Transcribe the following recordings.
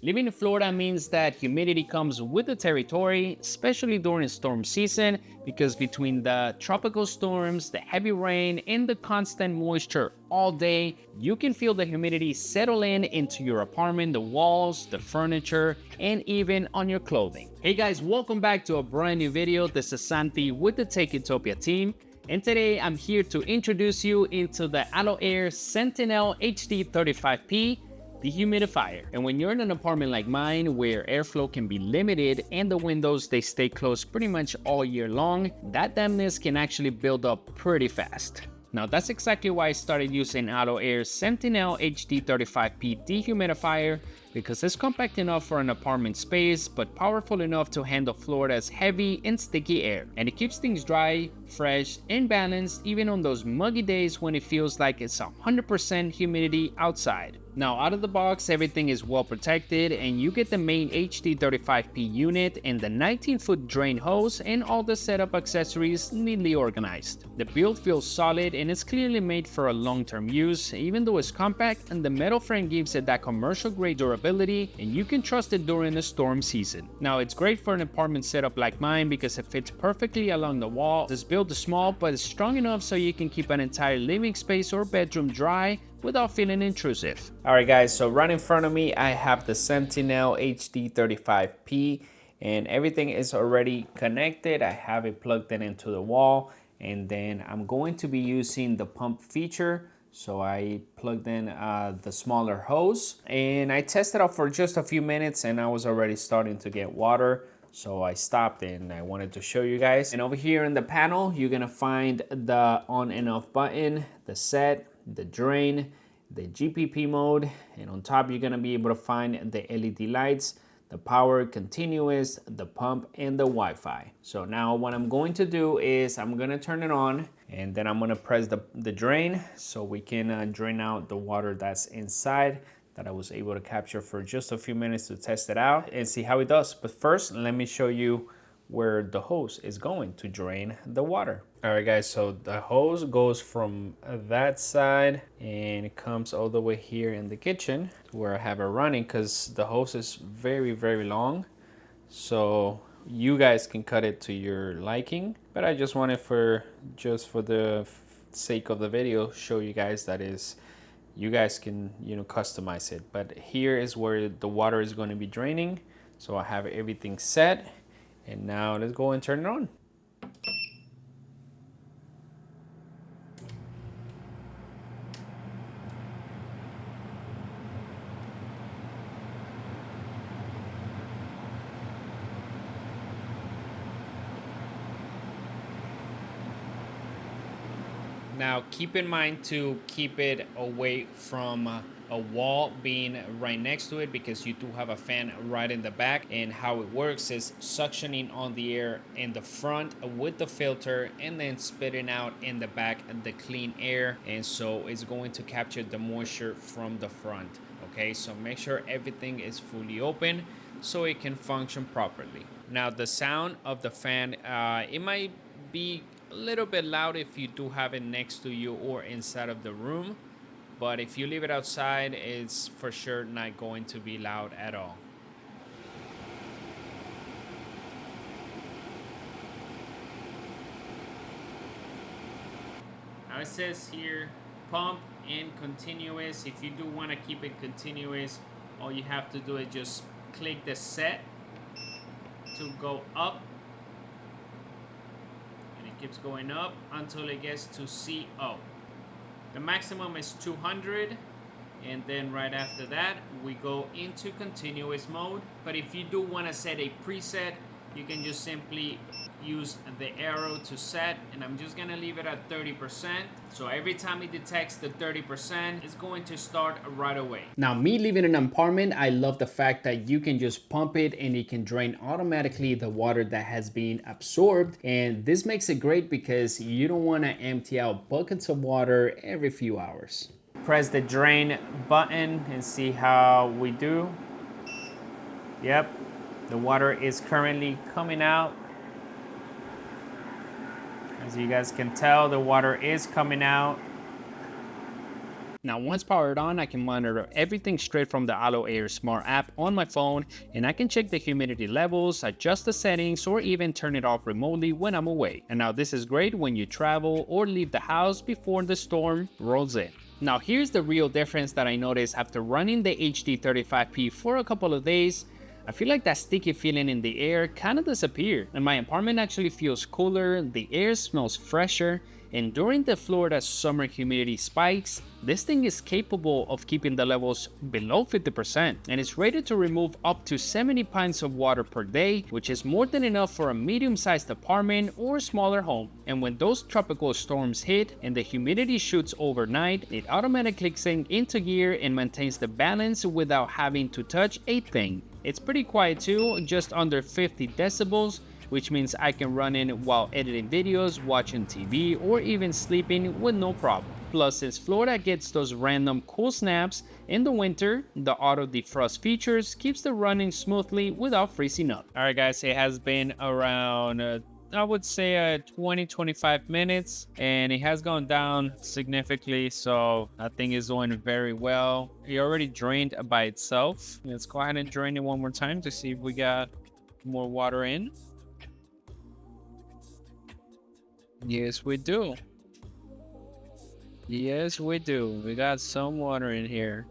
Living in Florida means that humidity comes with the territory, especially during storm season, because between the tropical storms, the heavy rain, and the constant moisture all day, you can feel the humidity settle in into your apartment, the walls, the furniture, and even on your clothing. Hey guys, welcome back to a brand new video. This is Santi with the Tech Utopia team. And today I'm here to introduce you into the AlorAir Sentinel HD35P dehumidifier. And when you're in an apartment like mine where airflow can be limited and the windows they stay closed pretty much all year long, that dampness can actually build up pretty fast. Now that's exactly why I started using AlorAir's Sentinel HD35P dehumidifier, because it's compact enough for an apartment space but powerful enough to handle Florida's heavy and sticky air. And it keeps things dry, fresh, and balanced even on those muggy days when it feels like it's 100% humidity outside. Now out of the box, everything is well protected and you get the main HD35P unit and the 19-foot drain hose and all the setup accessories neatly organized. The build feels solid and it's clearly made for a long-term use, even though it's compact, and the metal frame gives it that commercial-grade durability and you can trust it during the storm season. Now it's great for an apartment setup like mine because it fits perfectly along the wall. This build is small but it's strong enough so you can keep an entire living space or bedroom dry without feeling intrusive. Alright guys, so right in front of me I have the Sentinel HD35P and everything is already connected. I have it plugged in into the wall, and then I'm going to be using the pump feature. So I plugged in the smaller hose and I tested out for just a few minutes and I was already starting to get water. So I stopped and I wanted to show you guys. And over here in the panel, you're gonna find the on and off button, the set, the drain, the GPP mode, and on top you're gonna be able to find the LED lights, the power, continuous, the pump, and the Wi-Fi. So now what I'm going to do is I'm gonna turn it on and then I'm gonna press the drain so we can drain out the water that's inside that I was able to capture for just a few minutes to test it out and see how it does. But first, let me show you where the hose is going to drain the water. All right guys, so the hose goes from that side and it comes all the way here in the kitchen where I have it running, because the hose is very, very long. So you guys can cut it to your liking, but I just wanted just for the sake of the video, show you guys that is, you guys can, customize it. But here is where the water is going to be draining. So I have everything set. And now let's go and turn it on. Now keep in mind to keep it away from a wall being right next to it, because you do have a fan right in the back, and how it works is suctioning on the air in the front with the filter and then spitting out in the back the clean air, and so it's going to capture the moisture from the front. Okay, so make sure everything is fully open so it can function properly. Now the sound of the fan, it might be a little bit loud if you do have it next to you or inside of the room, but if you leave it outside, it's for sure not going to be loud at all. Now it says here pump and continuous. If you do want to keep it continuous, all you have to do is just click the set to go up, and it keeps going up until it gets to CO. The maximum is 200, and then right after that we go into continuous mode. But if you do want to set a preset, you can just simply use the arrow to set, and I'm just gonna leave it at 30%. So every time it detects the 30%, it's going to start right away. Now me living in an apartment, I love the fact that you can just pump it and it can drain automatically the water that has been absorbed, and this makes it great because you don't want to empty out buckets of water every few hours. Press the drain button and see how we do. Yep, the water is currently coming out. As you guys can tell, the water is coming out. Now, once powered on, I can monitor everything straight from the AlorAir Smart app on my phone, and I can check the humidity levels, adjust the settings, or even turn it off remotely when I'm away. And now this is great when you travel or leave the house before the storm rolls in. Now, here's the real difference that I noticed after running the HD35P for a couple of days. I feel like that sticky feeling in the air kind of disappeared, and my apartment actually feels cooler, the air smells fresher, and during the Florida summer humidity spikes, this thing is capable of keeping the levels below 50%, and it's rated to remove up to 70 pints of water per day, which is more than enough for a medium-sized apartment or smaller home. And when those tropical storms hit and the humidity shoots overnight, it automatically kicks into gear and maintains the balance without having to touch a thing. It's pretty quiet too, just under 50 decibels, which means I can run it while editing videos, watching TV, or even sleeping with no problem. Plus, since Florida gets those random cool snaps in the winter, the auto defrost features keeps the running smoothly without freezing up. Alright guys, it has been around I would say 20-25 minutes, and it has gone down significantly, so I think it's doing very well. It already drained by itself. Let's go ahead and drain it one more time to see if we got more water in. Yes, we do. Yes, we do. We got some water in here.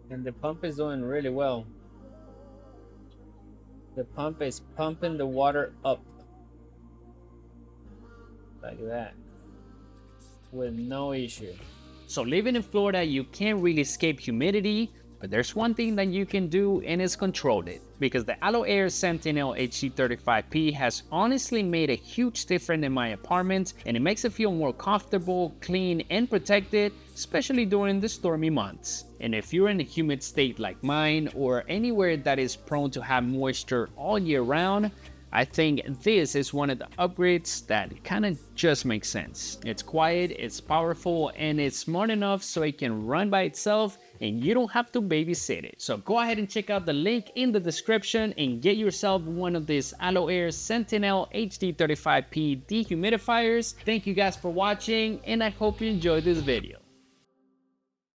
And the pump is doing really well. The pump is pumping the water up. Like that. With no issue. So living in Florida, you can't really escape humidity, but there's one thing that you can do, and it's control it. Because the AlorAir Sentinel HD35P has honestly made a huge difference in my apartment, and it makes it feel more comfortable, clean, and protected, especially during the stormy months. And if you're in a humid state like mine, or anywhere that is prone to have moisture all year round, I think this is one of the upgrades that kind of just makes sense. It's quiet, it's powerful, and it's smart enough so it can run by itself and you don't have to babysit it. So go ahead and check out the link in the description and get yourself one of these AlorAir Sentinel HD35P dehumidifiers. Thank you guys for watching, and I hope you enjoyed this video.